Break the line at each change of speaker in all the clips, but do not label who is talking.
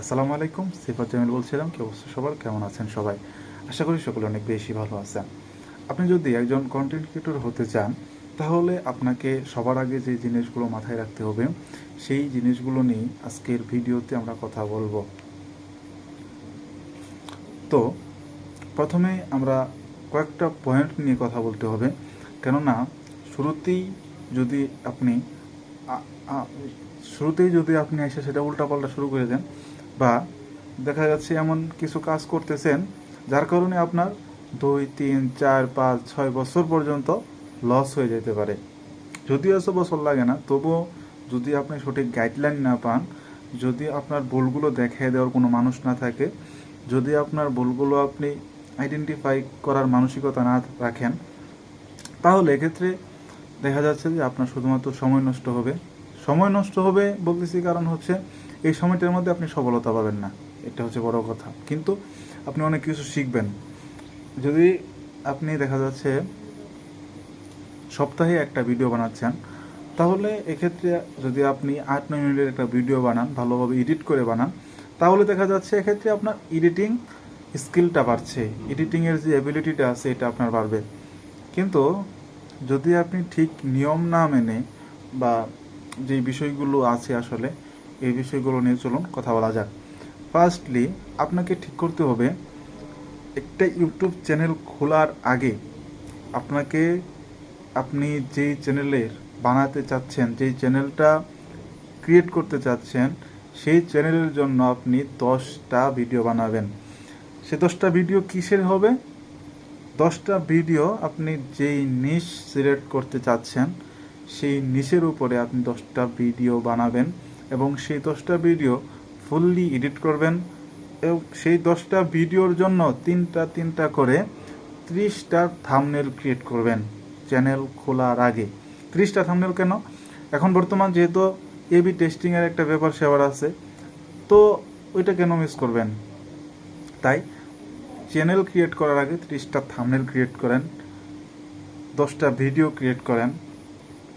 আসসালামু আলাইকুম, সিফাত জামিল বলছিলাম। কি অবস্থা সবার, কেমন আছেন সবাই? আশা করি সকলে অনেক বেশি ভালো আছেন। আপনি যদি একজন কন্টেন্ট ক্রিয়েটর হতে চান, তাহলে আপনাকে সবার আগে যে জিনিসগুলো মাথায় রাখতে হবে, সেই জিনিসগুলো নিয়ে আজকের ভিডিওতে আমরা কথা বলবো। তো প্রথমে আমরা কয়েকটা পয়েন্ট নিয়ে কথা বলতে হবে, কেননা শুরুতেই যদি আপনি আ- আ- শুরুতেই যদি আপনি এসে সেটা উল্টাপাল্টা শুরু করে দেন, বা দেখা যাচ্ছে এমন কিছু কাজ করতেছেন যার কারণে আপনার 2 3 4 5 6 বছর পর্যন্ত লস হয়ে যেতে পারে। যদিও এত বছর লাগে না, তবুও যদি আপনি সঠিক গাইডলাইন না পান, যদি আপনার ভুলগুলো দেখিয়ে দেওয়ার কোনো মানুষ না থাকে, যদি আপনার ভুলগুলো আপনি আইডেন্টিফাই করার মানসিকতা না রাখেন, তাহলে এক্ষেত্রে দেখা যাচ্ছে যে আপনার শুধুমাত্র সময় নষ্ট হবে। সময় নষ্ট হবে বলতেছি কারণ হচ্ছে এই সময়টার মধ্যে আপনি সফলতা পাবেন না, এটা হচ্ছে বড় কথা। কিন্তু আপনি অনেক কিছু শিখবেন। যদি আপনি দেখা যাচ্ছে সপ্তাহে একটা ভিডিও বানাচ্ছেন, তাহলে এক্ষেত্রে যদি আপনি 8 9 মিনিটের একটা ভিডিও বানান, ভালোভাবে এডিট করে বানান, তাহলে দেখা যাচ্ছে এক্ষেত্রে আপনার এডিটিং স্কিলটা বাড়ছে, এডিটিংয়ের যে অ্যাবিলিটিটা আছে এটা আপনার বাড়বে। কিন্তু যদি আপনি ঠিক নিয়ম না মেনে, বা যে বিষয়গুলো আছে আসলে এই বিষয়গুলো নিয়ে চলুন কথা বলা যাক। ফার্স্টলি আপনাকে ঠিক করতে হবে, একটা ইউটিউব চ্যানেল খোলার আগে আপনাকে, আপনি যেই চ্যানেলের বানাতে চাচ্ছেন, যেই চ্যানেলটা ক্রিয়েট করতে চাচ্ছেন, সেই চ্যানেলের জন্য আপনি 10টা ভিডিও বানাবেন। সে 10টা ভিডিও কিসের হবে? 10টা ভিডিও আপনি যেই নিশ সিলেক্ট করতে চাচ্ছেন, সেই নিশের উপরে আপনি 10টা ভিডিও বানাবেন, এবং সেই 10টা ভিডিও ফুললি এডিট করবেন, এবং সেই 10টা ভিডিওর জন্য তিনটা তিনটা করে 30টা থাম্বনেল ক্রিয়েট করবেন চ্যানেল খোলার আগে। 30টা থাম্বনেল কেন? এখন বর্তমান যেহেতু এবি টেস্টিংয়ের একটা ব্যাপার সেবার আছে, তো ওইটা কেন মিস করবেন? তাই চ্যানেল ক্রিয়েট করার আগে 30টা থাম্বনেল ক্রিয়েট করেন, 10টা ভিডিও ক্রিয়েট করেন,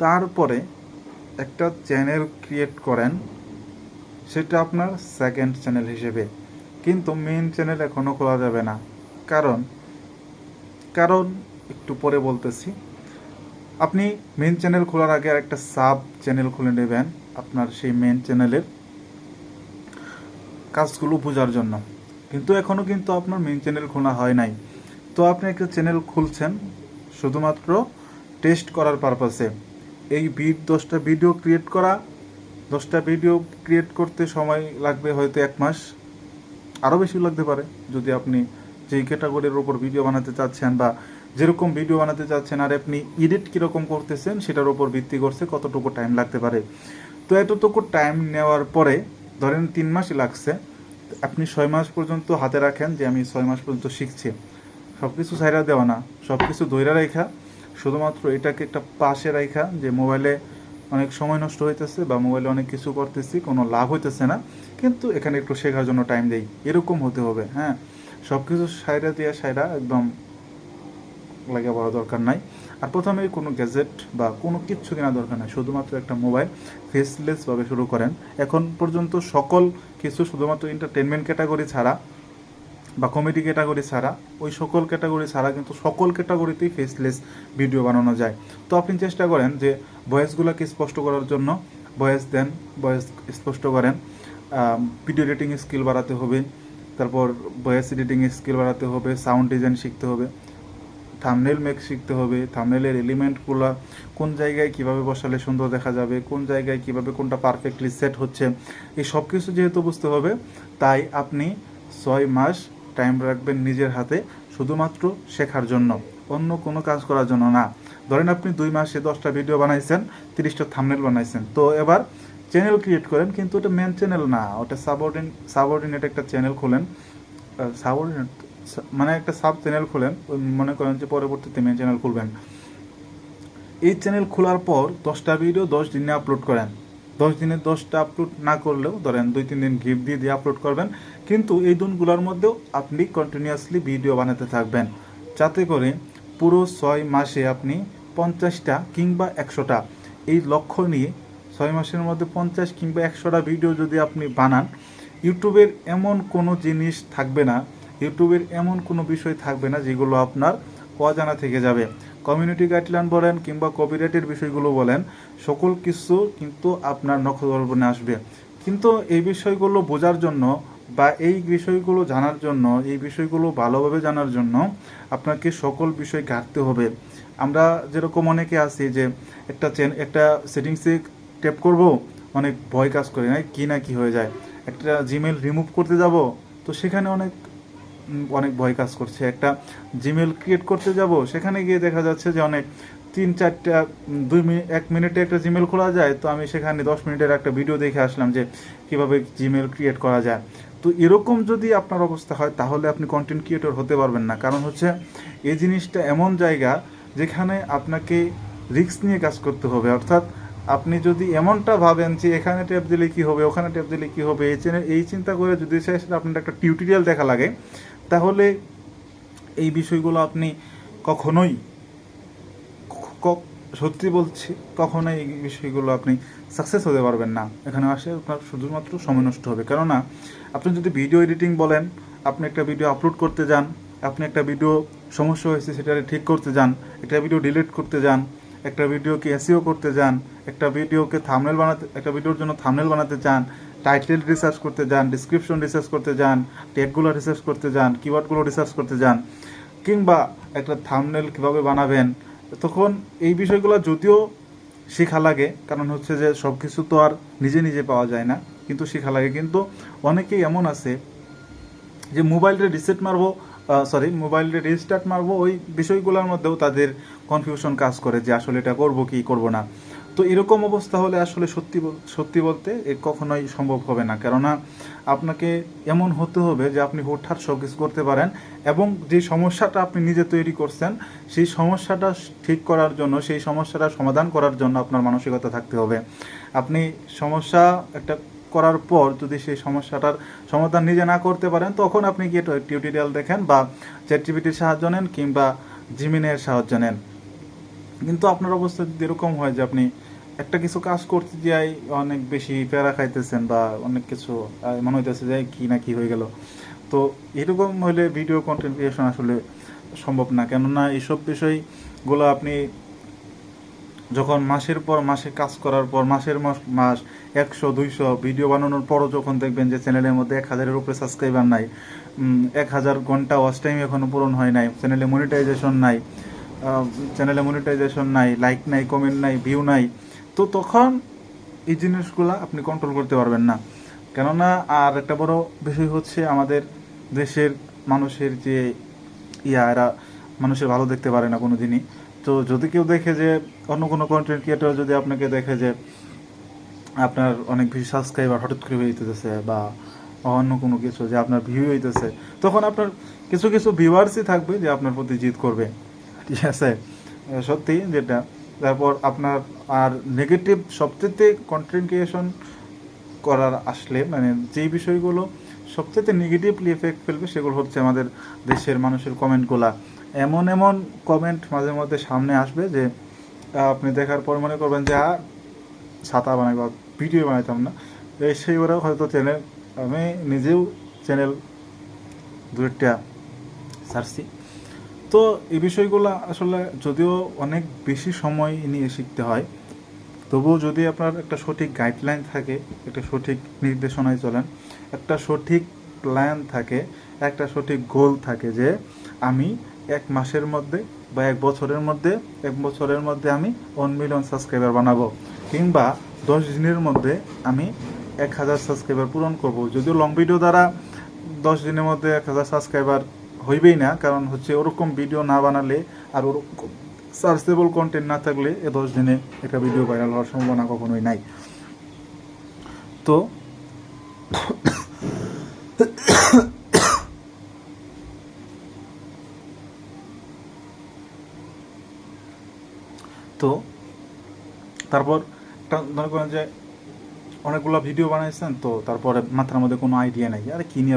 তারপরে একটা চ্যানেল ক্রিয়েট করেন, সেটা আপনার সেকেন্ড চ্যানেল হিসেবে। কিন্তু মেইন চ্যানেল এখনও খোলা যাবে না। কারণ কারণ একটু পরে বলতেছি। আপনি মেইন চ্যানেল খোলার আগে একটা সাব চ্যানেল খুলে নেবেন আপনার সেই মেইন চ্যানেলের কাজগুলো বোঝার জন্য। কিন্তু এখনও কিন্তু আপনার মেইন চ্যানেল খোলা হয় নাই। তো আপনি একটা চ্যানেল খুলছেন শুধুমাত্র টেস্ট করার পারপাসে। এই 10টা ভিডিও ক্রিয়েট করা, 10টা ভিডিও ক্রিয়েট করতে সময় লাগবে হয়তো 1 মাস, আরও বেশি লাগতে পারে যদি আপনি যেই ক্যাটাগরির ওপর ভিডিও বানাতে চাচ্ছেন, বা যেরকম ভিডিও বানাতে চাচ্ছেন, আর আপনি এডিট কীরকম করতেছেন সেটার উপর ভিত্তি করছে কতটুকু টাইম লাগতে পারে। তো এতটুকু টাইম নেওয়ার পরে ধরেন 3 মাসই লাগছে, আপনি 6 মাস পর্যন্ত হাতে রাখেন যে আমি 6 মাস পর্যন্ত শিখছি। সব কিছু ছাইরা দেওয়া না, সব কিছু ধইরা রাখা, শুধুমাত্র এটাকে একটা পাশে রাখা যে মোবাইলে অনেক সময় নষ্ট হইতেছে বা মোবাইলে অনেক কিছু করতেছি, কোনো লাভ হইতেছে না, কিন্তু এখানে একটু শেখার জন্য টাইম দেই, এরকম হতে হবে। হ্যাঁ, সব কিছু সাইরা দিয়ে সাইরা একদম লাগে বড় দরকার নাই। আর প্রথমে কোনো গ্যাজেট বা কোনো কিচ্ছু কেনা দরকার নাই, শুধুমাত্র একটা মোবাইল ফেসলেসভাবে শুরু করেন। এখন পর্যন্ত সকল কিছু শুধুমাত্র এন্টারটেনমেন্ট ক্যাটাগরি ছাড়া বা কমেডি ক্যাটাগরি ছাড়া, ওই সকল ক্যাটাগরি ছাড়া কিন্তু সকল ক্যাটাগরিতেই ফেসলেস ভিডিও বানানো যায়। তো আপনি চেষ্টা করেন যে ভয়েসগুলোকে স্পষ্ট করার জন্য ভয়েস দেন, ভয়েস স্পষ্ট করেন। ভিডিও এডিটিং স্কিল বাড়াতে হবে, তারপর ভয়েস এডিটিং স্কিল বাড়াতে হবে, সাউন্ড ডিজাইন শিখতে হবে, থাম্বনেল মেক শিখতে হবে, থাম্বনেলের এলিমেন্টগুলো কোন জায়গায় কিভাবে বসালে সুন্দর দেখা যাবে, কোন জায়গায় কিভাবে কোনটা পারফেক্টলি সেট হচ্ছে, এই সব কিছু যেহেতু বুঝতে হবে, তাই আপনি 6 মাস টাইম রাখবেন নিজের হাতে শুধুমাত্র শেখার জন্য, অন্য কোনো কাজ করার জন্য না। ধরেন আপনি 2 মাসে 10টা ভিডিও বানাইছেন, 30টা থাম্বনেল বানাইছেন, তো এবার চ্যানেল ক্রিয়েট করেন, কিন্তু ওটা মেন চ্যানেল না, ওটা সাবঅর্ডিনেট একটা চ্যানেল খোলেন। সাবঅর্ডিনেট মানে একটা সাব চ্যানেল খুলেন, মনে করেন যে পরবর্তীতে মেন চ্যানেল খুলবেন। এই চ্যানেল খোলার পর 10টা ভিডিও 10 দিনে আপলোড করেন। 10 দিনে 10টা আপলোড না করলেও ধরেন 2 3 দিন গিফট দিয়ে দিয়ে আপলোড করবেন, কিন্তু এই দিনগুলোর মধ্যেও আপনি কন্টিনিউয়াসলি ভিডিও বানাতে থাকবেন, যাতে করে পুরো 6 মাসে আপনি 50টা কিংবা 100টা, এই লক্ষ্য নিয়ে 6 মাসের মধ্যে 50 কিংবা 100টা ভিডিও যদি আপনি বানান, ইউটিউবের এমন কোনো জিনিস থাকবে না, ইউটিউবের এমন কোনো বিষয় থাকবে না যেগুলো আপনার অজানা থেকে যাবে। কমিউনিটি গাইডলাইন বলেন কিংবা কপিরাইটের বিষয়গুলো বলেন, সকল কিছু কিন্তু আপনার নখদর্পণে আসবে। কিন্তু এই বিষয়গুলো বোঝার জন্য বা এই বিষয়গুলো জানার জন্য, এই বিষয়গুলো ভালোভাবে জানার জন্য আপনাকে সকল বিষয় ঘাটতে হবে। আমরা যেরকম অনেকে আছি যে একটা সেটিংসে ট্যাপ করব, অনেক ভয় কাজ করে না, কি না কি হয়ে যায়। একটা জিমেল রিমুভ করতে যাব, তো সেখানে অনেক ভয় কাজ করছে। একটা জিমেল ক্রিয়েট করতে যাব, সেখানে গিয়ে দেখা যাচ্ছে যে অনেক 3-4টা 2 মিনিট 1 মিনিটে একটা জিমেল খোলা যায়, তো আমি সেখানে 10 মিনিটের একটা ভিডিও দেখে আসলাম যে কিভাবে জিমেল ক্রিয়েট করা যায়। তো এরকম যদি আপনার অবস্থা হয় তাহলে আপনি কন্টেন্ট ক্রিয়েটর হতে পারবেন না। কারণ হচ্ছে এই জিনিসটা এমন জায়গা যেখানে আপনাকে রিস্ক নিয়ে কাজ করতে হবে। অর্থাৎ আপনি যদি এমনটা ভাবেন যে এখানে ট্যাপ দিলে কি হবে, ওখানে ট্যাপ দিলে কি হবে, এই চিন্তা করে যদি সেটা আপনার একটা টিউটোরিয়াল দেখা লাগে, তাহলে এই বিষয়গুলো আপনি কখনোই সত্যি বলছি, কখনোই এই বিষয়গুলো আপনি সাকসেস হতে পারবেন না। এখানে আসে আপনার শুধুমাত্র সময় নষ্ট হবে। কেননা আপনি যদি ভিডিও এডিটিং বলেন, আপনি একটা ভিডিও আপলোড করতে যান, আপনি একটা ভিডিও সমস্যা হয়েছে সেটা ঠিক করতে যান, একটা ভিডিও ডিলিট করতে যান, একটা ভিডিওকে এসইও করতে যান, একটা ভিডিওর জন্য থাম্বনেল বানাতে চান, টাইটেল রিসার্চ করতে যান, ডিসক্রিপশন রিসার্চ করতে যান, ট্যাগগুলো রিসার্চ করতে যান, কিওয়ার্ডগুলো রিসার্চ করতে যান, কিংবা একটা থাম্বনেল কীভাবে বানাবেন, তখন এই বিষয়গুলো যদিও শেখা লাগে, কারণ হচ্ছে যে সব কিছু তো আর নিজে নিজে পাওয়া যায় না, কিন্তু শেখা লাগে। কিন্তু অনেকেই এমন আছে যে মোবাইলটা রিস্টার্ট মারবো, ওই বিষয়গুলোর মধ্যেও তাদের কনফিউশন কাজ করে যে আসলে এটা করব কি করব না। তো এরকম অবস্থা হলে আসলে সত্যি বলতে কখনোই সম্ভব হবে না। কেননা আপনাকে এমন হতে হবে যে আপনি হুটহাট সব কিছু করতে পারেন, এবং যে সমস্যাটা আপনি নিজে তৈরি করছেন সেই সমস্যাটা ঠিক করার জন্য, সেই সমস্যাটা সমাধান করার জন্য আপনার মানসিকতা থাকতে হবে। আপনি সমস্যা একটা করার পর যদি সেই সমস্যাটার সমাধান নিজে না করতে পারেন, তখন আপনি গিয়ে টিউটোরিয়াল দেখেন বা চ্যাটজিপিটির সাহায্য নেন কিংবা জিমিনের সাহায্য নেন। কিন্তু আপনার অবস্থা যদি এরকম হয় যে আপনি একটা কিছু কাজ করতে যাই অনেক বেশি প্যারা খাইতেছেন বা অনেক কিছু মনে হইতেছে যে কি না কি হয়ে গেল, তো এরকম হলে ভিডিও কন্টেন্ট ক্রিয়েশন আসলে সম্ভব না। কেননা এইসব বিষয়গুলো আপনি যখন মাসের পর মাসে কাজ করার পর মাস 100-200 ভিডিও বানানোর পরও যখন দেখবেন যে চ্যানেলের মধ্যে 1000-এর উপরে সাবস্ক্রাইবার নাই, 1000 ঘন্টা ওয়াচ টাইম এখনও পূরণ হয় নাই, চ্যানেলে মনিটাইজেশন নাই, লাইক নাই, কমেন্ট নাই, ভিউ নাই, তো তখন এই জিনিসগুলো আপনি কন্ট্রোল করতে পারবেন না। কেননা আর একটা বড় বিষয় হচ্ছে আমাদের দেশের মানুষের যে এরা মানুষের ভালো দেখতে পারে না কোনো দিনই। তো যদি কেউ দেখে যে অন্য কোনো কন্টেন্ট ক্রিয়েটর যদি আপনাকে দেখে যে আপনার অনেক বেশি সাবস্ক্রাইবার হঠাৎ করে হয়ে যেতেছে বা অন্য কোনো কিছু যে আপনার ভিউ হইতেছে, তখন আপনার কিছু ভিউয়ার্সই থাকবে যে আপনার প্রতি জিদ করবে, ঠিক আছে, সত্যি যেটা। তারপর আপনার আর নেগেটিভ সবচেয়ে কন্টেন্ট ক্রিয়েশন করার আসলে মানে যেই বিষয়গুলো সবচেয়ে নেগেটিভলি এফেক্ট ফেলবে সেগুলো হচ্ছে আমাদের দেশের মানুষের কমেন্টগুলা। এমন কমেন্ট মাঝে মধ্যে সামনে আসবে যে আপনি দেখার পর মনে করবেন যে ছাতা বানাই বা ভিডিও বানাইতাম না, সেই ওরা হয়তো আমি নিজেও চ্যানেল 2-1টা ছাড়ছি। তো এই বিষয়গুলো আসলে যদিও অনেক বেশি সময় নিয়ে শিখতে হয়, তবুও যদি আপনার একটা সঠিক গাইডলাইন থাকে, একটা সঠিক নির্দেশনায় চলেন, একটা সঠিক প্ল্যান থাকে, একটা সঠিক গোল থাকে যে আমি 1 মাসের মধ্যে বা 1 বছরের মধ্যে আমি 1 মিলিয়ন সাবস্ক্রাইবার বানাবো, কিংবা 10 দিনের মধ্যে আমি 1000 সাবস্ক্রাইবার পূরণ করব। যদিও লং ভিডিও দ্বারা 10 দিনের মধ্যে 1000 সাবস্ক্রাইবার হইবেই না, কারণ হচ্ছে ওরকম ভিডিও না বানালে আর ওরকম সার্চেবল কন্টেন্ট না থাকলে 10 দিনে একটা ভিডিও ভাইরাল হওয়ার সম্ভাবনা কখনোই নাই। তো তো তারপর মনে করেন যে অনেকগুলো ভিডিও বানাইছেন, তো তারপরে মাথার মধ্যে কোনো আইডিয়া নাই, আরে কী নিয়ে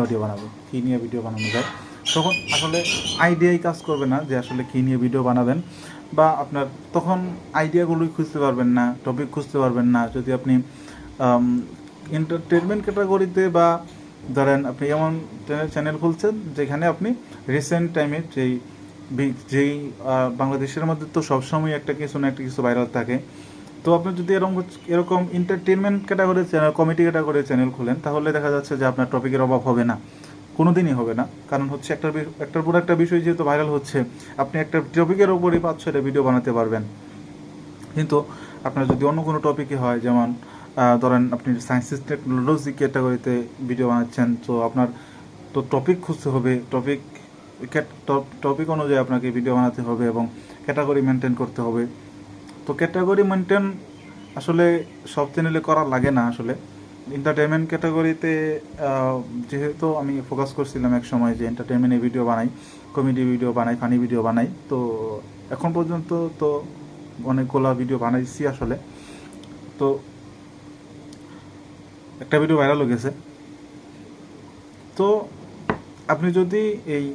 ভিডিও বানানো যায়, তখন আসলে আইডিয়াই কাজ করবে না যে আসলে কী নিয়ে ভিডিও বানাবেন, বা আপনার তখন আইডিয়াগুলোই খুঁজতে পারবেন না, টপিক খুঁজতে পারবেন না। যদি আপনি এন্টারটেনমেন্ট ক্যাটাগরিতে বা ধরেন আপনি এমন চ্যানেল খুলছেন যেখানে আপনি রিসেন্ট টাইমে যেই বাংলাদেশের মধ্যে তো সবসময় একটা কিছু না একটা কিছু ভাইরাল থাকে। তো আপনি যদি এরকম entertainment category channel, comedy category channel খুলেন, তাহলে দেখা যাচ্ছে যে আপনার টপিকের অভাব হবে না, কোনো দিনই হবে না। কারণ হচ্ছে একটার পর একটা বিষয় যেহেতু ভাইরাল হচ্ছে, আপনি একটা টপিকের ওপরই 5-6টা ভিডিও বানাতে পারবেন। কিন্তু আপনার যদি অন্য কোনো টপিকে হয়, যেমন ধরেন আপনি সায়েন্স টেকনোলজি ক্যাটাগরিতে ভিডিও বানাচ্ছেন, তো আপনার তো টপিক খুঁজতে হবে, টপিক অনুযায়ী আপনাকে ভিডিও বানাতে হবে এবং ক্যাটাগরি মেনটেন করতে হবে। তো ক্যাটাগরি মেনটেন আসলে সব চ্যানেলে করা লাগে না। আসলে এন্টারটেনমেন্ট ক্যাটাগরিতে যেহেতু আমি ফোকাস করছিলাম এক সময় যে এন্টারটেনমেন্টের ভিডিও বানাই, কমেডি ভিডিও বানাই, ফানি ভিডিও বানাই, তো এখন পর্যন্ত তো অনেকগুলো ভিডিও বানাইছি আসলে। তো একটা ভিডিও ভাইরাল হয়ে গেছে। তো আপনি যদি এই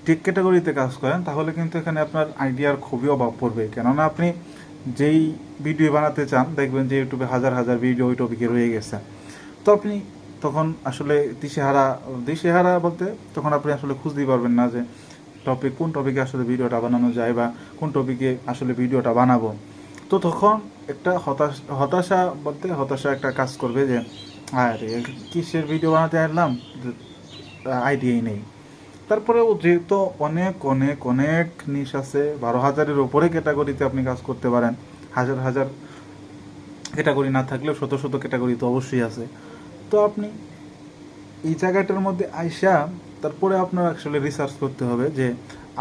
টেক ক্যাটাগরিতে কাজ করেন, তাহলে কিন্তু এখানে আপনার আইডিয়ার খুবই অভাব পড়বে। কেননা আপনি যেই ভিডিও বানাতে চান, দেখবেন যে ইউটিউবে হাজার হাজার ভিডিও ওই টপিকে রয়ে গেছে। তো আপনি তখন আসলে দিশেহারা বলতে তখন আপনি আসলে খুঁজতেই পারবেন না যে কোন টপিকে আসলে ভিডিওটা বানানো যায় বা কোন টপিকে আসলে ভিডিওটা বানাবো। তো তখন একটা হতাশা একটা কাজ করবে যে আরে কিসের ভিডিও বানাতে আসলাম, আইডিয়াই নেই। তারপরেও যেহেতু অনেক অনেক অনেক নিশ আছে, 12,000-এর উপরে ক্যাটাগরিতে আপনি কাজ করতে পারেন। হাজার হাজার ক্যাটাগরি না থাকলেও শত শত ক্যাটাগরি তো অবশ্যই আছে। তো আপনি এই জায়গাটার মধ্যে আইসা তারপরে আপনার আসলে রিসার্চ করতে হবে যে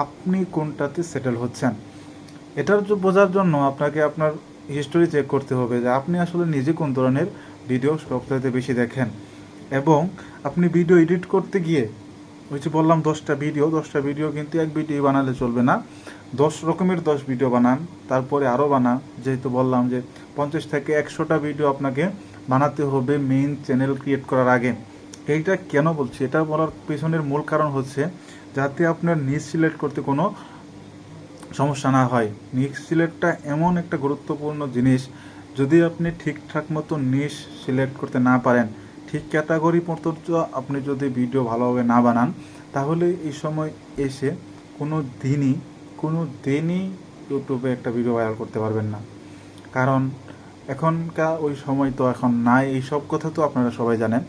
আপনি কোনটাতে সেটেল হচ্ছেন। এটার বোঝার জন্য আপনাকে আপনার হিস্টোরি চেক করতে হবে যে আপনি আসলে নিজে কোন ধরনের ভিডিও সবচাইতে বেশি দেখেন। এবং আপনি ভিডিও এডিট করতে গিয়ে, ওই যে বললাম 10টা ভিডিও কিন্তু এক ভিডিও বানালে চলবে না, 10 রকমের 10 ভিডিও বানান, তারপরে আরও বানান। যেহেতু বললাম যে 50 থেকে 100টা ভিডিও আপনাকে বানাতে হবে মেইন চ্যানেল ক্রিয়েট করার আগে। এইটা কেন বলছি, এটা বলার পেছনের মূল কারণ হচ্ছে যাতে আপনার নিচ সিলেক্ট করতে কোনো সমস্যা না হয়। নিশ সিলেক্টটা এমন একটা গুরুত্বপূর্ণ জিনিস, যদি আপনি ঠিকঠাক মতো নিশ সিলেক্ট করতে না পারেন, ঠিক ক্যাটাগরি মতো আপনি যদি ভিডিও ভালোভাবে না বানান, তাহলে এই সময় এসে কোনো দিনই ইউটিউবে একটা ভিডিও ভাইরাল করতে পারবেন না। কারণ এখনকার ওই সময় তো এখন নাই, এইসব কথা তো আপনারা সবাই জানেন।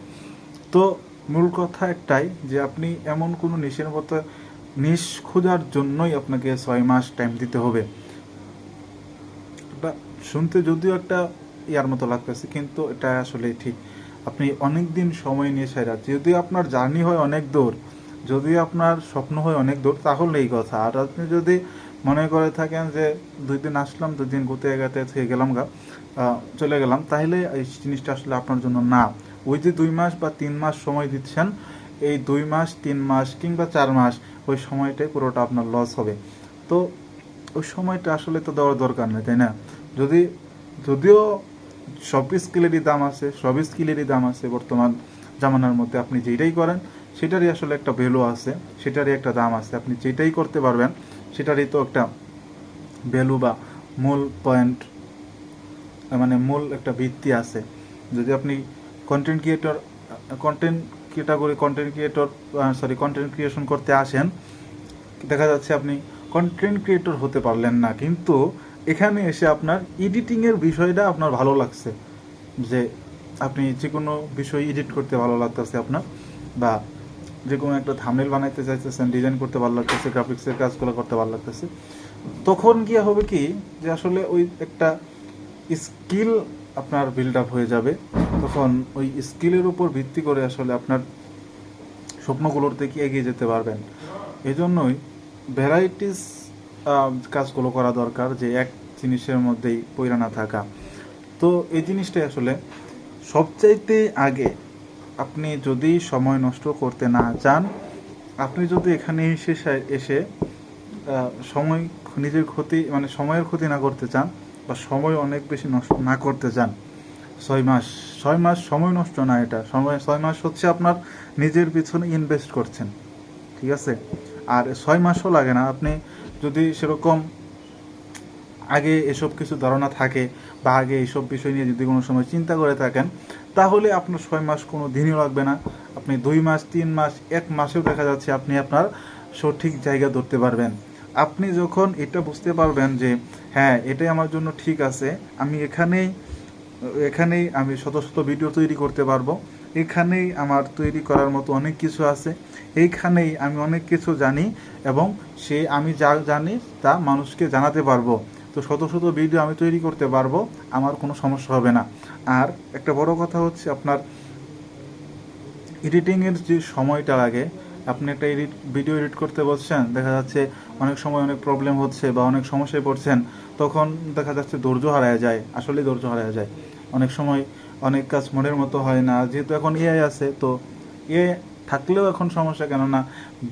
তো মূল কথা একটাই যে আপনি এমন কোনো নিশ খোঁজার জন্যই আপনাকে 6 মাস টাইম দিতে হবে। এটা শুনতে যদিও একটা ইয়ার মতো লাগতেছে, কিন্তু এটা আসলে ঠিক। আপনি অনেক দিন সময় নিয়ে সেরা, যদি আপনার জার্নি হয় অনেক দূর, যদি আপনার স্বপ্ন হয় অনেক দূর, তাহলে এই কথা। আর আপনি যদি মনে করে থাকেন যে 2 দিন আসলাম, 2 দিন ঘুরতে এগাতে থেকে গেলাম চলে গেলাম, তাহলে এই জিনিসটা আসলে আপনার জন্য না। ওই যে 2 মাস বা 3 মাস সময় দিচ্ছেন, এই 2 মাস 3 মাস কিংবা 4 মাস ওই সময়টাই পুরোটা আপনার লস হবে। তো ওই সময়টা আসলে তো দেওয়ার দরকার নেই, তাই না? যদিও সব স্কিলেরই দাম আছে বর্তমান জামানার মধ্যে। আপনি যেটাই করেন সেটারই আসলে একটা ভ্যালু আছে, সেটারই একটা দাম আছে। আপনি যেটাই করতে পারবেন সেটারই তো একটা ভ্যালু বা মূল পয়েন্ট, মানে মূল একটা ভিত্তি আছে। যদি আপনি কন্টেন্ট ক্রিয়েশন করতে আসেন, দেখা যাচ্ছে আপনি কন্টেন্ট ক্রিয়েটর হতে পারলেন না, কিন্তু এখানে এসে আপনার এডিটিংয়ের বিষয়টা আপনার ভালো লাগছে, যে আপনি যে কোনো বিষয় এডিট করতে ভালো লাগতেছে আপনার, বা যে কোনো একটা থাম্বনেল বানাইতে চাইতেছেন, ডিজাইন করতে ভালো লাগতেছে, গ্রাফিক্সের কাজগুলো করতে ভালো লাগতেছে, তখন গিয়ে হবে কি যে আসলে ওই একটা স্কিল আপনার বিল্ড আপ হয়ে যাবে। তখন ওই স্কিলের উপর ভিত্তি করে আসলে আপনার স্বপ্নগুলোর থেকে এগিয়ে যেতে পারবেন। এই জন্যই ভ্যারাইটিস কাজগুলো করা দরকার, যে এক জিনিসের মধ্যেই পইরা না থাকা। তো এই জিনিসটাই আসলে সবচাইতে আগে, আপনি যদি সময় নষ্ট করতে না চান, আপনি যদি এখানে এসে সময় নিজের ক্ষতি, মানে সময়ের ক্ষতি না করতে চান, বা সময় অনেক বেশি নষ্ট না করতে চান, 6 মাস সময় নষ্ট না, এটা 6 মাস হচ্ছে আপনার নিজের পিছনে ইনভেস্ট করছেন, ঠিক আছে? আর 6 মাসও লাগে না। আপনি যদি সেরকম আগে এসব কিছু ধারণা থাকে, বা আগে এইসব বিষয় নিয়ে যদি কোনো সময় চিন্তা করে থাকেন, তাহলে আপনার 6 মাস কোনো দিনই লাগবে না, আপনি 2 মাস 3 মাস 1 মাসেও দেখা যাচ্ছে আপনি আপনার সঠিক জায়গা ধরতে পারবেন। আপনি যখন এটা বুঝতে পারবেন যে হ্যাঁ এটাই আমার জন্য ঠিক আছে, আমি এখানেই আমি শত শত ভিডিও তৈরি করতে পারবো, এখানেই আমার তৈরি করার মতো অনেক কিছু আছে, এইখানেই আমি অনেক কিছু জানি এবং আমি যা জানি তা মানুষকে জানাতে পারবো, তো শত শত ভিডিও আমি তৈরি করতে পারবো, আমার কোনো সমস্যা হবে না। আর একটা বড় কথা হচ্ছে আপনার এডিটিংয়ের যে সময়টা লাগে, আপনি একটা ভিডিও এডিট করতে বলছেন, দেখা যাচ্ছে অনেক সময় অনেক প্রবলেম হচ্ছে বা অনেক সমস্যায় পড়ছেন, তখন দেখা যাচ্ছে ধৈর্য হারায় যায়, আসলেই ধৈর্য হারায় যায়। অনেক সময় অনেক কাজ মনের মতো হয় না, যেহেতু এখন এআই আছে, তো এআই থাকলেও এখন সমস্যা, কেননা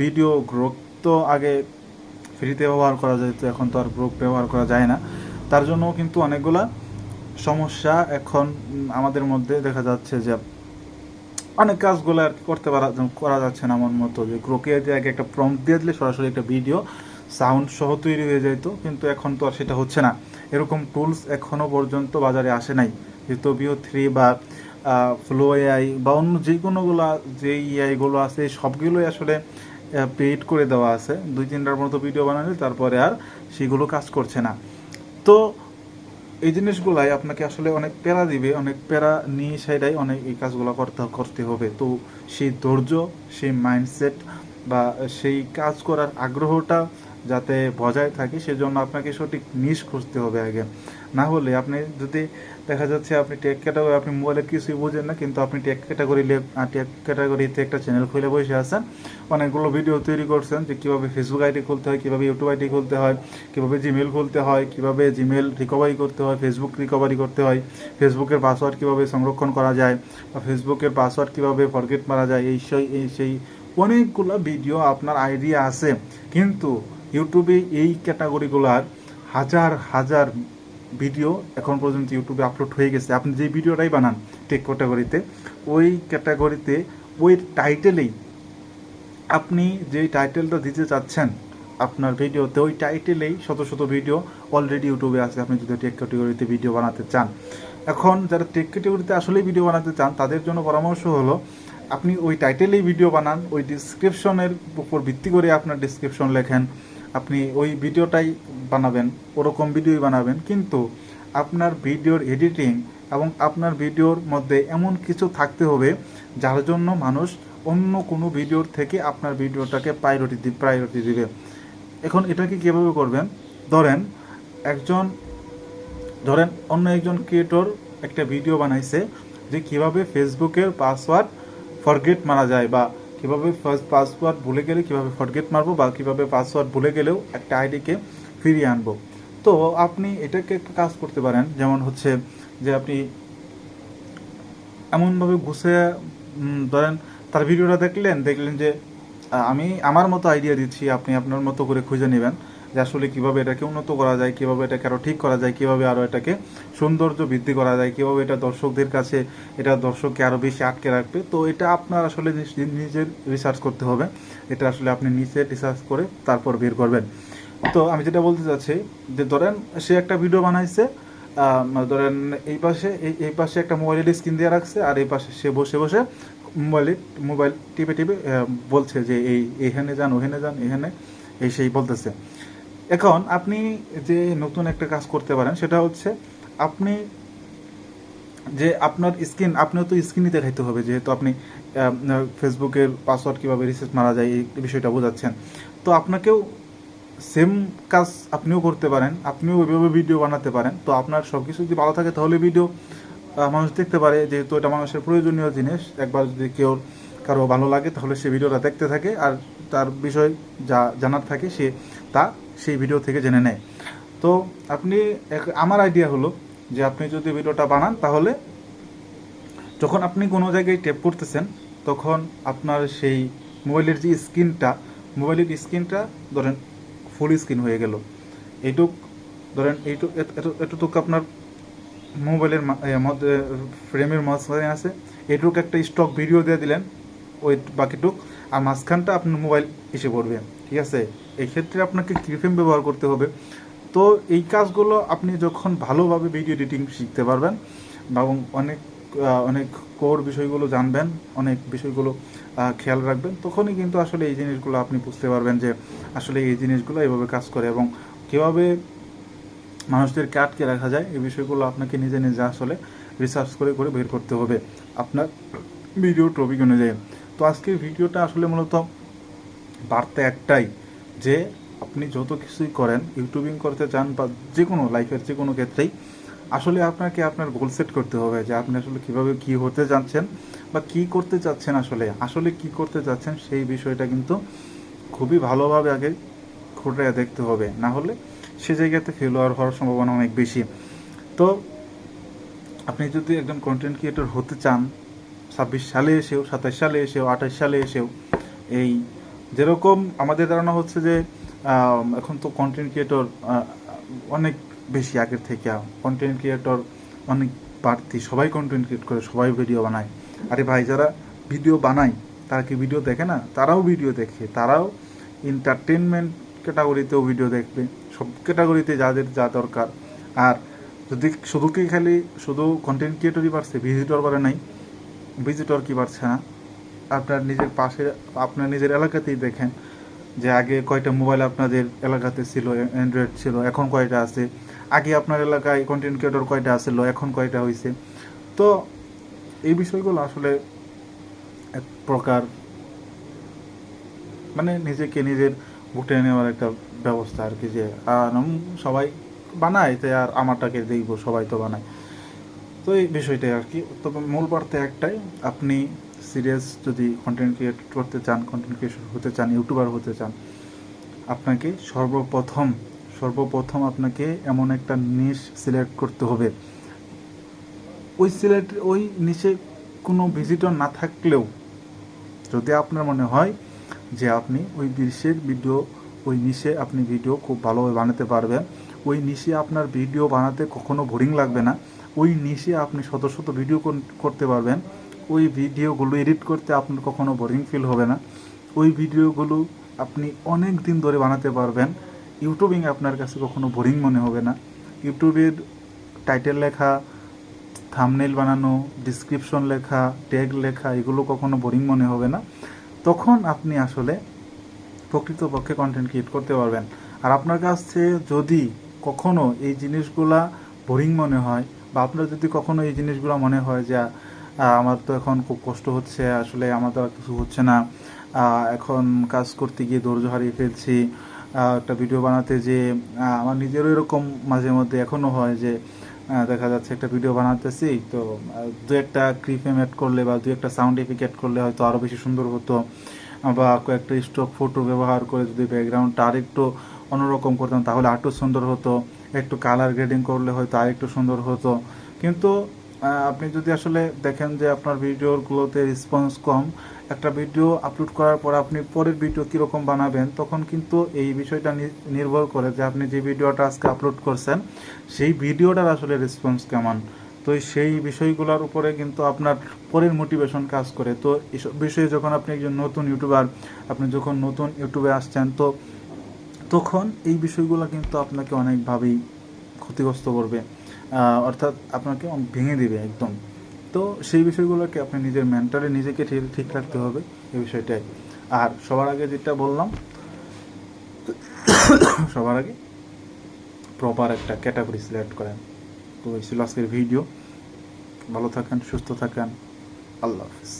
ভিডিও গ্রোক তো আগে ফ্রিতে ব্যবহার করা যেত, এখন তো আর গ্রোক ব্যবহার করা যায় না, তার জন্য কিন্তু অনেকগুলা সমস্যা এখন আমাদের মধ্যে দেখা যাচ্ছে যে অনেক কাজগুলো আর কি করা যাচ্ছে না মন মতো, যে গ্রোকে যে আগে একটা প্রম্পট দিয়ে দিলে সরাসরি একটা ভিডিও সাউন্ড সহ তৈরি হয়ে যেত, কিন্তু এখন তো আর সেটা হচ্ছে না। এরকম টুলস এখনও পর্যন্ত বাজারে আসে নাই, যেহেতু Veo3 বা ফ্লো এআই বা অন্য যে কোনোগুলো যে এআইগুলো আছে সবগুলোই আসলে পেইড করে দেওয়া আছে, 2-3টার মতো ভিডিও বানালে তারপরে আর সেগুলো কাজ করছে না। তো এই জিনিসগুলাই আপনাকে আসলে অনেক প্যারা দিবে, অনেক প্যারা নিয়ে সেটাই অনেক এই কাজগুলো করতে হবে। তো সেই ধৈর্য, সেই মাইন্ডসেট বা সেই কাজ করার আগ্রহটা যাতে বজায় থাকে সেজন্য আপনাকে সঠিক নিশ খুঁজতে হবে আগে। না হলে আপনি যদি দেখা যাচ্ছে আপনি টেক ক্যাটাগরি, আপনি মোবাইলের কিছুই বোঝেন না, কিন্তু আপনি টেক ক্যাটাগরিতে একটা চ্যানেল খুলে বসে আছেন, অনেকগুলো ভিডিও তৈরি করছেন যে কীভাবে ফেসবুক আইডি খুলতে হয়, কীভাবে ইউটিউব আইডি খুলতে হয়, কীভাবে জিমেল খুলতে হয়, কীভাবে জিমেল রিকভারি করতে হয়, ফেসবুক রিকভারি করতে হয়, ফেসবুকের পাসওয়ার্ড কীভাবে সংরক্ষণ করা যায়, বা ফেসবুকের পাসওয়ার্ড কীভাবে ফরগেট মারা যায়, সেই অনেকগুলো ভিডিও আপনার আইডিয়া আছে, কিন্তু ইউটিউবে এই ক্যাটাগরিগুলার হাজার হাজার ভিডিও এখন পর্যন্ত ইউটিউবে আপলোড হয়ে গেছে। আপনি যে ভিডিওটাই বানান টেক ক্যাটাগরিতে ওই টাইটেলেই আপনি যেই টাইটেলটা দিতে চাচ্ছেন আপনার ভিডিওতে, ওই টাইটেলেই শত শত ভিডিও অলরেডি ইউটিউবে আছে, আপনি যদি টেক ক্যাটাগরিতে ভিডিও বানাতে চান। এখন যারা টেক ক্যাটাগরিতে আসলেই ভিডিও বানাতে চান তাদের জন্য পরামর্শ হলো আপনি ওই টাইটেলেই ভিডিও বানান, ওই ডিসক্রিপশনের উপর ভিত্তি করে আপনার ডিসক্রিপশন লেখেন, আপনি ওই ভিডিওটাই বানাবেন, ওরকম ভিডিওই বানাবেন, কিন্তু আপনার ভিডিওর এডিটিং এবং আপনার ভিডিওর মধ্যে এমন কিছু থাকতে হবে যার জন্য মানুষ অন্য কোনো ভিডিওর থেকে আপনার ভিডিওটাকে প্রায়োরিটি দিবে। এখন এটাকে কীভাবে করবেন, ধরেন অন্য একজন ক্রিয়েটর একটা ভিডিও বানাইছে যে কীভাবে ফেসবুকের পাসওয়ার্ড ফরগেট মারা যায়, বা কীভাবে পাসওয়ার্ড ভুলে গেলে কীভাবে ফরগেট মারবো, বা কীভাবে পাসওয়ার্ড ভুলে গেলেও একটা আইডিকে ফিরিয়ে আনবো। তো আপনি এটাকে একটা কাজ করতে পারেন, যেমন হচ্ছে যে আপনি এমনভাবে গুছিয়ে ধরেন তার ভিডিওটা দেখলেন যে আমি আমার মতো আইডিয়া দিচ্ছি, আপনি আপনার মতো করে খুঁজে নেবেন যে আসলে কীভাবে এটাকে উন্নত করা যায়, কীভাবে এটাকে আরও ঠিক করা যায়, কীভাবে আরও এটাকে সৌন্দর্য বৃদ্ধি করা যায়, কীভাবে এটা দর্শকদের কাছে এটা দর্শককে আরও বেশি আটকে রাখবে। তো এটা আপনার আসলে নিজের রিসার্চ করতে হবে, এটা আসলে আপনি নিজে রিসার্চ করে তারপর বের করবেন। তো আমি যেটা বলতে চাচ্ছি যে ধরেন সে একটা ভিডিও বানাইছে, ধরেন এই পাশে একটা মোবাইলের স্ক্রিন দিয়ে রাখছে, আর এই পাশে সে বসে মোবাইল টিপে বলছে যে এখানে যান, ওখানে যান, এখানে সেই বলতেছে। এখন আপনি যে নতুন একটা কাজ করতে পারেন সেটা হচ্ছে আপনি যে আপনার আপনিও তো স্ক্রিনই দেখাইতে হবে, যেহেতু আপনি ফেসবুকের পাসওয়ার্ড কীভাবে রিসেট মারা যায় এই বিষয়টা বোঝাচ্ছেন, তো আপনাকেও সেম কাজ আপনিও করতে পারেন, আপনিও ওইভাবে ভিডিও বানাতে পারেন। তো আপনার সব কিছু যদি ভালো থাকে তাহলে ভিডিও মানুষ দেখতে পারে, যেহেতু এটা মানুষের প্রয়োজনীয় জিনিস, একবার যদি কারো ভালো লাগে তাহলে সে ভিডিওটা দেখতে থাকে, আর তার বিষয় যা জানার থাকে সে সেই ভিডিও থেকে জেনে নেয়। তো আমার আইডিয়া হলো যে আপনি যদি ভিডিওটা বানান তাহলে যখন আপনি কোনো জায়গায় ট্যাপ করতেছেন তখন আপনার সেই মোবাইলের স্ক্রিনটা ধরেন ফুল স্ক্রিন হয়ে গেল, এটুক আপনার মোবাইলের মধ্যে ফ্রেমের মাঝখানে আছে, এটুক একটা স্টক ভিডিও দিয়ে দিলেন, ওই বাকিটুক, আর মাঝখানটা আপনার মোবাইল এসে পড়বে, ঠিক আছে। এই ক্ষেত্রে আপনাকে কিফ্রেম ব্যবহার করতে হবে। তো এই কাজগুলো আপনি যখন ভালোভাবে ভিডিও এডিটিং শিখতে পারবেন এবং অনেক অনেক কোর বিষয়গুলো জানবেন, অনেক বিষয়গুলো খেয়াল রাখবেন, তখনই কিন্তু আসলে এই জিনিসগুলো আপনি বুঝতে পারবেন যে আসলে এই জিনিসগুলো এইভাবে কাজ করে এবং কীভাবে মানুষদেরকে আটকে রাখা যায়। এই বিষয়গুলো আপনাকে নিজে নিজে আসলে রিসার্চ করে করে বের করতে হবে আপনার ভিডিও টপিক অনুযায়ী। তো আজকের ভিডিওটা আসলে মূলত বার্তা একটাই, যে আপনি যত কিছুই করেন, ইউটিউবিং করতে চান বা যে কোনো লাইফের যে কোনো ক্ষেত্রেই, আসলে আপনাকে আপনার গোল সেট করতে হবে যে আপনি আসলে কীভাবে কী হতে যাচ্ছেন বা কী করতে চাচ্ছেন, আসলে কী করতে চাচ্ছেন সেই বিষয়টা কিন্তু খুবই ভালোভাবে আগে খুঁটে দেখতে হবে, না হলে সে জায়গাতে ফেলোয়ার হওয়ার সম্ভাবনা অনেক বেশি। তো আপনি যদি একজন কন্টেন্ট ক্রিয়েটর হতে চান 26 সালে এসেও, 27 সালে এসেও, 28 সালে এসেও, এই যেরকম আমাদের ধারণা হচ্ছে যে এখন তো কন্টেন্ট ক্রিয়েটর অনেক বেশি আগের থেকে, কন্টেন্ট ক্রিয়েটর অনেক বাড়তি, সবাই কন্টেন্ট ক্রিয়েট করে, সবাই ভিডিও বানায়। আরে ভাই, যারা ভিডিও বানায় তারা কি ভিডিও দেখে না? তারাও ভিডিও দেখে, তারাও এন্টারটেনমেন্ট ক্যাটাগরিতেও ভিডিও দেখবে, সব ক্যাটাগরিতে যাদের যা দরকার। আর যদি শুধু কন্টেন্ট ক্রিয়েটরই পারছে, ভিজিটর পারে নাই, ভিজিটর কি পারছে না? আপনার নিজের পাশে, আপনার নিজের এলাকাতেই দেখেন যে আগে কয়টা মোবাইল আপনাদের এলাকাতে ছিল, অ্যান্ড্রয়েড ছিল, এখন কয়টা আছে। আগে আপনার এলাকায় কন্টেন্ট ক্রিয়েটর কয়টা আসছিল, এখন কয়টা হয়েছে। তো এই বিষয়গুলো আসলে এক প্রকার মানে নিজেকে নিজের গুটে নেওয়ার একটা ব্যবস্থা আর কি, যে সবাই বানায় তাই আর আমারটাকে দেখবো, সবাই তো বানায়। তো এই বিষয়টাই আর কি। তবে মূল বার্তা একটাই, আপনি সিরিয়াস যদি কন্টেন্ট ক্রিয়েট করতে চান, কন্টেন্ট ক্রিয়েটর হতে চান, ইউটিউবার হতে চান, আপনাকে সর্বপ্রথম আপনাকে এমন একটা নিশ সিলেক্ট করতে হবে। ওই নিশে কোনো ভিজিটর না থাকলেও, যদি আপনার মনে হয় যে আপনি ওই নিশে আপনি ভিডিও খুব ভালোভাবে বানাতে পারবেন, ওই নিশে আপনার ভিডিও বানাতে কখনো বোরিং লাগবে না, ওই নিশে আপনি শত শত ভিডিও করতে পারবেন, ওই ভিডিওগুলো এডিট করতে আপনার কখনো বোরিং ফিল হবে না, ওই ভিডিওগুলো আপনি অনেক দিন ধরে বানাতে পারবেন, ইউটিউবিং আপনার কাছে কখনো বোরিং মনে হবে না। ইউটিউবের টাইটেল লেখা, থাম্বনেইল বানানো, ডিসক্রিপশন লেখা, ট্যাগ লেখা, এগুলো কখনো বোরিং মনে হবে না। তখন আপনি আসলে প্রকৃতপক্ষে কন্টেন্ট ক্রিয়েট করতে পারবেন। আর আপনার কাছে যদি কখনো এই জিনিসগুলা বোরিং মনে হয়, বা আপনার যদি কখনো এই জিনিসগুলো মনে হয় যে আমার তো এখন খুব কষ্ট হচ্ছে, আসলে আমার দ্বারা কিছু হচ্ছে না, এখন কাজ করতে গিয়ে ধৈর্য হারিয়ে ফেলছি, একটা ভিডিও বানাতে যে আমার নিজেরও এরকম মাঝে মধ্যে এখনও হয় যে দেখা যাচ্ছে একটা ভিডিও বানাতেছি, তো দু একটা ক্লিপ অ্যাড করলে বা দু একটা সাউন্ড এফেক্ট অ্যাড করলে হয়তো আরও বেশি সুন্দর হতো, বা কয়েকটা স্টক ফটো ব্যবহার করে যদি ব্যাকগ্রাউন্ডটা আরেকটু অন্যরকম করতাম তাহলে আরেকটু সুন্দর হতো, একটু কালার গ্রেডিং করলে হয়তো আরেকটু সুন্দর হতো। কিন্তু আপনি যদি আসলে দেখেন যে আপনার ভিডিওগুলোতে রেসপন্স কম, একটা ভিডিও আপলোড করার পর আপনি পরের ভিডিও কীরকম বানাবেন, তখন কিন্তু এই বিষয়টা নির্ভর করে যে আপনি যে ভিডিওটা আজকে আপলোড করছেন সেই ভিডিওটার আসলে রেসপন্স কেমন। তো সেই বিষয়গুলোর উপরে কিন্তু আপনার পরের মোটিভেশন কাজ করে। তো এসব বিষয়ে যখন আপনি একজন নতুন ইউটিউবার, আপনি যখন নতুন ইউটিউবে আসছেন, তো তখন এই বিষয়গুলো কিন্তু আপনাকে অনেকভাবেই ক্ষতিগ্রস্ত করবে, অর্থাৎ আপনাকে ভেঙে দেবে একদম। তো সেই বিষয়গুলোকে আপনি নিজের মেন্টালি নিজেকে ঠিক রাখতে হবে, এই বিষয়টাই। আর সবার আগে যেটা বললাম, সবার আগে প্রপার একটা ক্যাটাগরি সিলেক্ট করেন। তো এই ছিল আজকের ভিডিও। ভালো থাকেন, সুস্থ থাকেন, আল্লাহ হাফিজ।